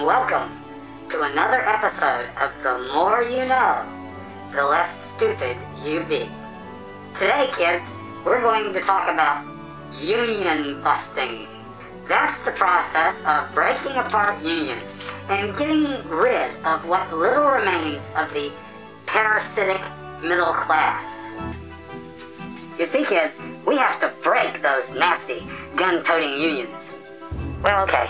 welcome to another episode of The More You Know, the Less Stupid You Be. Today, kids, we're going to talk about union busting. That's the process of breaking apart unions and getting rid of what little remains of the parasitic middle class. You see, kids, we have to break those nasty gun-toting unions. Well, okay,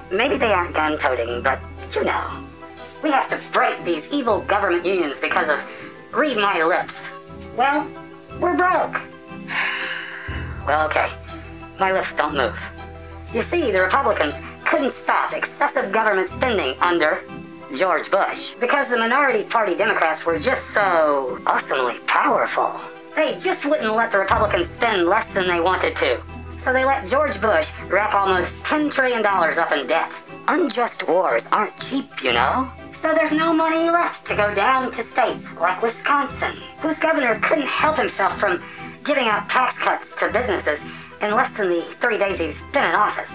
maybe they aren't gun-toting, but you know, we have to break these evil government unions because of, read my lips, well, we're broke. Well, okay, my lips don't move. You see, the Republicans couldn't stop excessive government spending under George Bush because the minority party Democrats were just so awesomely powerful. They just wouldn't let the Republicans spend less than they wanted to. So they let George Bush rack almost $10 trillion up in debt. Unjust wars aren't cheap, you know. So there's no money left to go down to states like Wisconsin, whose governor couldn't help himself from giving out tax cuts to businesses in less than the 3 days he's been in office.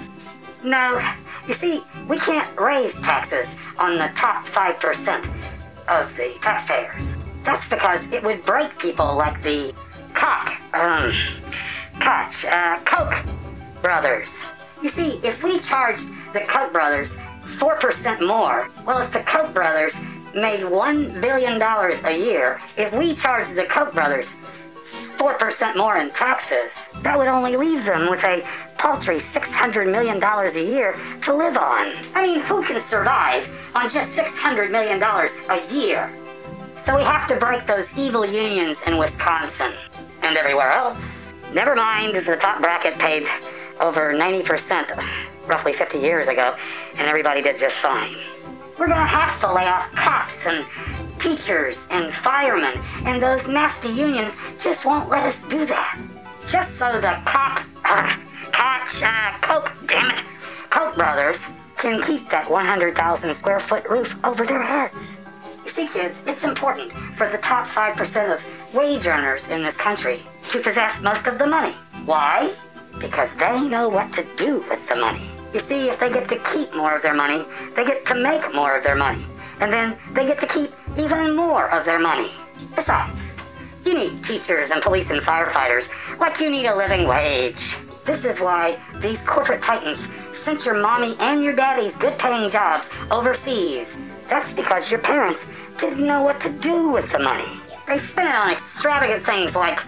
No, you see, we can't raise taxes on the top 5% of the taxpayers. That's because it would break people like the Koch brothers. You see, if we charged the Koch brothers 4% more, well, if the Koch brothers made $1 billion a year, if we charged the Koch brothers 4% more in taxes, that would only leave them with a paltry $600 million a year to live on. I mean, who can survive on just $600 million a year? So we have to break those evil unions in Wisconsin and everywhere else. Never mind the top bracket paid over 90% roughly 50 years ago, and everybody did just fine. We're gonna have to lay off cops and teachers and firemen, and those nasty unions just won't let us do that. Just so the Koch brothers can keep that 100,000 square foot roof over their heads. You see, kids, it's important for the top 5% of wage earners in this country to possess most of the money. Why? Because they know what to do with the money. You see, if they get to keep more of their money, they get to make more of their money. And then they get to keep even more of their money. Besides, you need teachers and police and firefighters like you need a living wage. This is why these corporate titans sent your mommy and your daddy's good-paying jobs overseas. That's because your parents didn't know what to do with the money. They spent it on extravagant things like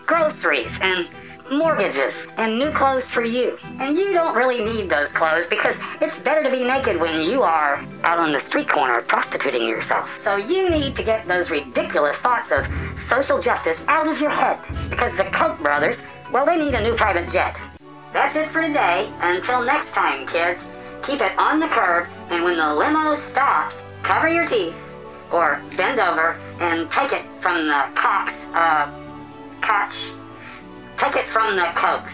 groceries and mortgages and new clothes for you. And you don't really need those clothes because it's better to be naked when you are out on the street corner prostituting yourself. So you need to get those ridiculous thoughts of social justice out of your head because the Koch brothers, well, they need a new private jet. That's it for today. Until next time, kids, keep it on the curb, and when the limo stops, cover your teeth or bend over and take it from the Take it from the Kochs.